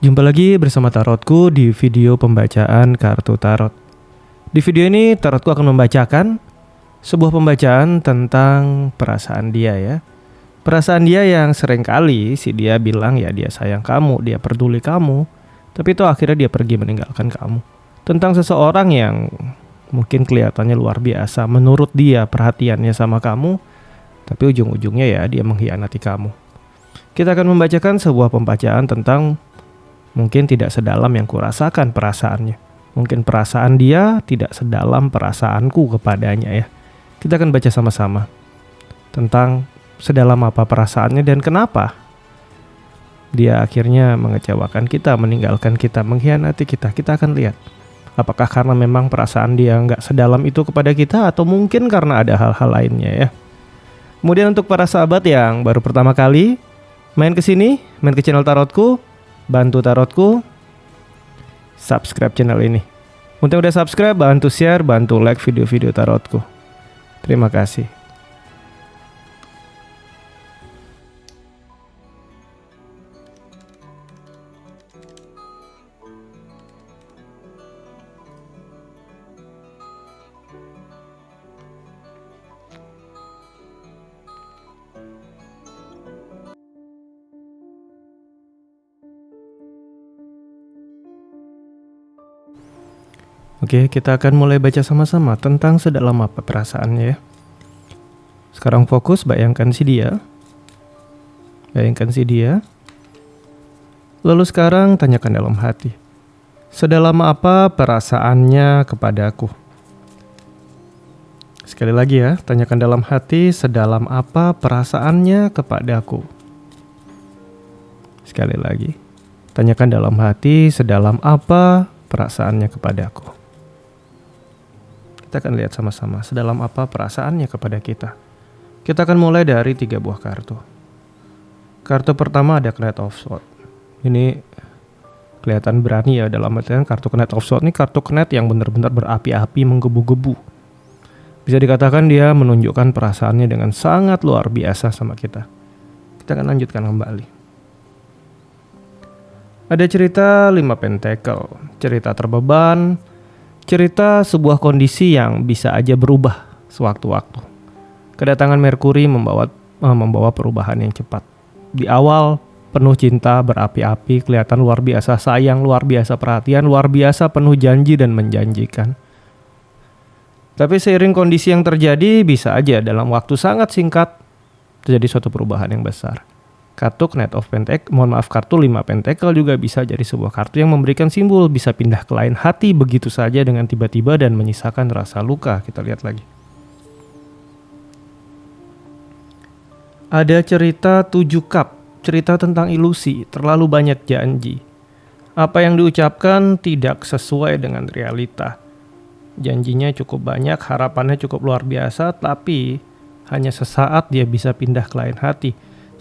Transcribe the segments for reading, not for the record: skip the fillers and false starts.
Jumpa lagi bersama Tarotku di video pembacaan kartu tarot. Di video ini Tarotku akan membacakan sebuah pembacaan tentang perasaan dia ya. Perasaan dia yang seringkali dia bilang ya dia sayang kamu, dia peduli kamu, tapi itu akhirnya dia pergi meninggalkan kamu. Tentang seseorang yang mungkin kelihatannya luar biasa menurut dia perhatiannya sama kamu, tapi ujung-ujungnya ya dia mengkhianati kamu. Kita akan membacakan sebuah pembacaan tentang mungkin tidak sedalam yang kurasakan perasaannya. Mungkin perasaan dia tidak sedalam perasaanku kepadanya ya. Kita akan baca sama-sama tentang sedalam apa perasaannya dan kenapa dia akhirnya mengecewakan kita, meninggalkan kita, mengkhianati kita. Kita akan lihat apakah karena memang perasaan dia nggak sedalam itu kepada kita atau mungkin karena ada hal-hal lainnya ya. Kemudian untuk para sahabat yang baru pertama kali main ke sini, main ke channel Tarotku, bantu Tarotku subscribe channel ini. Untuk yang udah subscribe, bantu share, bantu like video-video Tarotku. Terima kasih. Oke, kita akan mulai baca sama-sama tentang sedalam apa perasaannya ya. Sekarang fokus, bayangkan si dia. Bayangkan si dia. Lalu sekarang tanyakan dalam hati. Sedalam apa perasaannya kepadaku? Sekali lagi ya, tanyakan dalam hati, sedalam apa perasaannya kepadaku? Sekali lagi. Tanyakan dalam hati, sedalam apa perasaannya kepadaku? Kita akan lihat sama-sama sedalam apa perasaannya kepada kita. Kita akan mulai dari 3 buah kartu. Kartu pertama ada Knight of Swords. Ini kelihatan berani ya, dalam artian kartu Knight of Swords ini kartu Knight yang benar-benar berapi-api, menggebu-gebu. Bisa dikatakan dia menunjukkan perasaannya dengan sangat luar biasa sama kita. Kita akan lanjutkan kembali. Ada cerita 5 pentacle, cerita terbeban, cerita sebuah kondisi yang bisa aja berubah sewaktu-waktu. Kedatangan Merkuri membawa perubahan yang cepat. Di awal penuh cinta, berapi-api, kelihatan luar biasa sayang, luar biasa perhatian, luar biasa penuh janji dan menjanjikan. Tapi seiring kondisi yang terjadi bisa aja dalam waktu sangat singkat terjadi suatu perubahan yang besar. Kartu Knight of Pentacle, kartu 5 Pentacle juga bisa jadi sebuah kartu yang memberikan simbol bisa pindah ke lain hati begitu saja dengan tiba-tiba dan menyisakan rasa luka. Kita lihat lagi. Ada cerita 7 cup, cerita tentang ilusi, terlalu banyak janji. Apa yang diucapkan tidak sesuai dengan realita. Janjinya cukup banyak, harapannya cukup luar biasa, tapi hanya sesaat dia bisa pindah ke lain hati.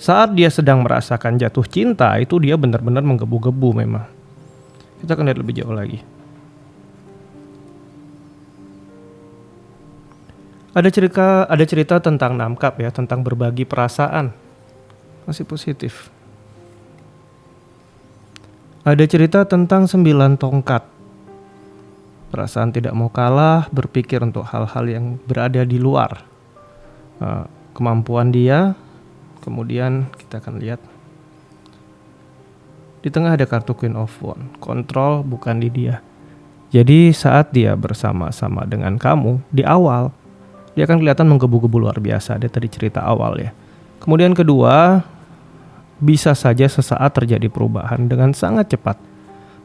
Saat dia sedang merasakan jatuh cinta, itu dia benar-benar menggebu-gebu memang. Kita akan lihat lebih jauh lagi. Ada cerita tentang 6 cup ya, tentang berbagi perasaan. Masih positif. Ada cerita tentang 9 tongkat. Perasaan tidak mau kalah, berpikir untuk hal-hal yang berada di luar kemampuan dia. Kemudian kita akan lihat di tengah ada kartu Queen of Wands. Kontrol bukan di dia. Jadi saat dia bersama-sama dengan kamu di awal, dia akan kelihatan menggebu-gebu luar biasa. Dia tadi cerita awal ya. Kemudian kedua, bisa saja sesaat terjadi perubahan dengan sangat cepat.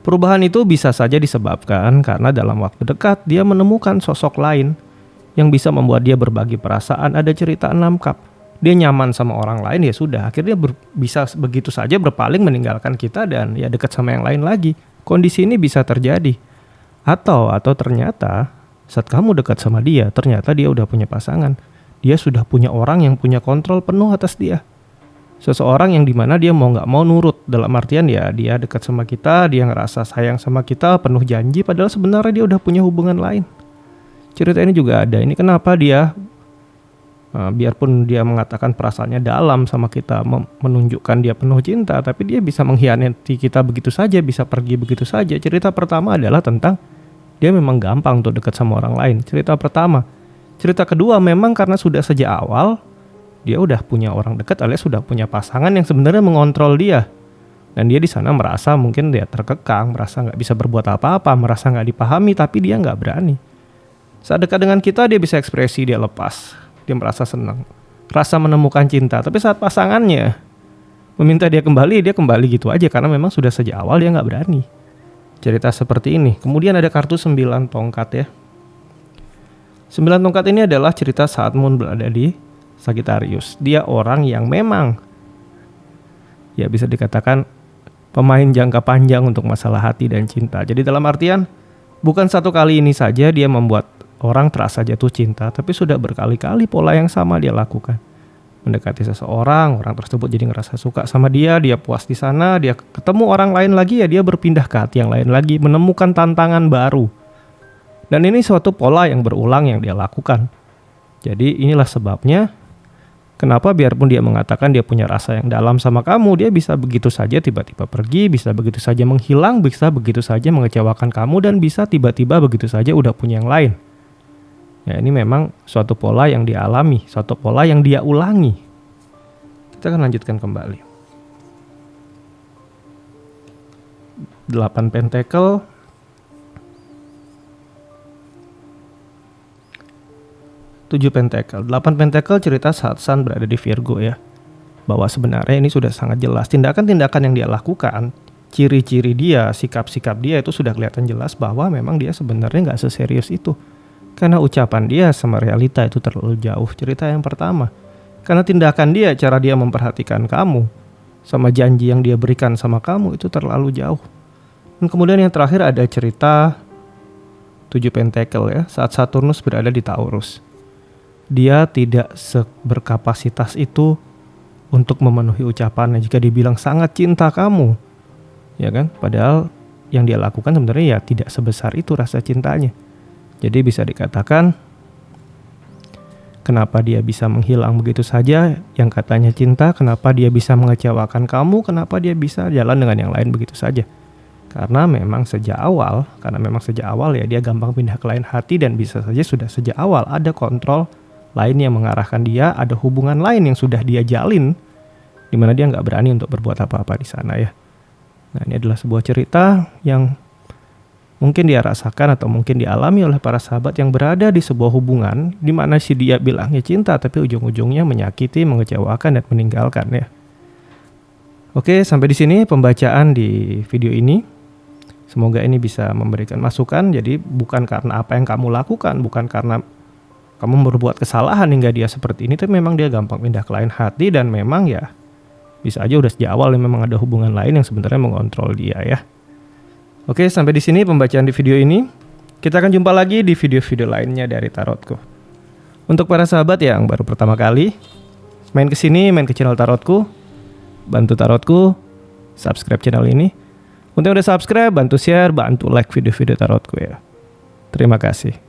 Perubahan itu bisa saja disebabkan karena dalam waktu dekat dia menemukan sosok lain yang bisa membuat dia berbagi perasaan. Ada cerita 6 cup. Dia nyaman sama orang lain, ya sudah akhirnya bisa begitu saja berpaling meninggalkan kita dan ya dekat sama yang lain lagi. Kondisi ini bisa terjadi. Atau ternyata saat kamu dekat sama dia, ternyata dia udah punya pasangan. Dia sudah punya orang yang punya kontrol penuh atas dia. Seseorang yang dimana dia mau gak mau nurut. Dalam artian ya dia dekat sama kita, dia ngerasa sayang sama kita, penuh janji, padahal sebenarnya dia udah punya hubungan lain. Cerita ini juga ada. Ini kenapa dia Biarpun dia mengatakan perasaannya dalam sama kita, menunjukkan dia penuh cinta, tapi dia bisa mengkhianati kita begitu saja, bisa pergi begitu saja. Cerita pertama adalah tentang dia memang gampang untuk dekat sama orang lain. Cerita pertama. Cerita kedua memang karena sudah sejak awal dia udah punya orang dekat alias sudah punya pasangan yang sebenarnya mengontrol dia. Dan dia di sana merasa mungkin dia terkekang, merasa nggak bisa berbuat apa-apa, merasa nggak dipahami, tapi dia nggak berani. Saat dekat dengan kita dia bisa ekspresi, dia lepas. Dia merasa senang, rasa menemukan cinta. Tapi saat pasangannya meminta dia kembali gitu aja karena memang sudah sejak awal dia nggak berani. Cerita seperti ini. Kemudian ada kartu 9 tongkat ya. 9 tongkat ini adalah cerita saat Moon berada di Sagittarius. Dia orang yang memang ya bisa dikatakan pemain jangka panjang untuk masalah hati dan cinta. Jadi dalam artian bukan satu kali ini saja dia membuat orang terasa jatuh cinta, tapi sudah berkali-kali pola yang sama dia lakukan. Mendekati seseorang, orang tersebut jadi ngerasa suka sama dia, dia puas di sana, dia ketemu orang lain lagi ya dia berpindah ke hati yang lain lagi, menemukan tantangan baru. Dan ini suatu pola yang berulang yang dia lakukan. Jadi inilah sebabnya kenapa biarpun dia mengatakan dia punya rasa yang dalam sama kamu, dia bisa begitu saja tiba-tiba pergi, bisa begitu saja menghilang, bisa begitu saja mengecewakan kamu, dan bisa tiba-tiba begitu saja udah punya yang lain. Ya, ini memang suatu pola yang dia alami, suatu pola yang dia ulangi. Kita akan lanjutkan kembali. 8 pentacle, 7 pentacle. 8 pentacle cerita saat Sun berada di Virgo ya. Bahwa sebenarnya ini sudah sangat jelas. Tindakan-tindakan yang dia lakukan, ciri-ciri dia, sikap-sikap dia itu sudah kelihatan jelas bahwa memang dia sebenarnya nggak seserius itu. Karena ucapan dia sama realita itu terlalu jauh. Cerita yang pertama. Karena tindakan dia, cara dia memperhatikan kamu, sama janji yang dia berikan sama kamu itu terlalu jauh. Dan kemudian yang terakhir ada cerita 7 pentacle ya. Saat Saturnus berada di Taurus. Dia tidak berkapasitas itu untuk memenuhi ucapannya. Jika dibilang sangat cinta kamu, ya kan? Padahal yang dia lakukan sebenarnya ya tidak sebesar itu rasa cintanya. Jadi bisa dikatakan kenapa dia bisa menghilang begitu saja yang katanya cinta, kenapa dia bisa mengecewakan kamu, kenapa dia bisa jalan dengan yang lain begitu saja. Karena memang sejak awal ya dia gampang pindah ke lain hati, dan bisa saja sudah sejak awal ada kontrol lain yang mengarahkan dia, ada hubungan lain yang sudah dia jalin di mana dia nggak berani untuk berbuat apa-apa di sana ya. Nah, ini adalah sebuah cerita yang mungkin dia rasakan atau mungkin dialami oleh para sahabat yang berada di sebuah hubungan di mana si dia bilangnya cinta tapi ujung-ujungnya menyakiti, mengecewakan dan meninggalkan ya. Oke, sampai di sini pembacaan di video ini. Semoga ini bisa memberikan masukan. Jadi bukan karena apa yang kamu lakukan, bukan karena kamu berbuat kesalahan hingga dia seperti ini, tapi memang dia gampang pindah ke lain hati, dan memang ya bisa aja udah sejak awal memang ada hubungan lain yang sebenarnya mengontrol dia ya. Oke, sampai di sini pembacaan di video ini. Kita akan jumpa lagi di video-video lainnya dari Tarotku. Untuk para sahabat yang baru pertama kali main ke sini, main ke channel Tarotku, bantu Tarotku subscribe channel ini. Untuk yang udah subscribe, bantu share, bantu like video-video Tarotku ya. Terima kasih.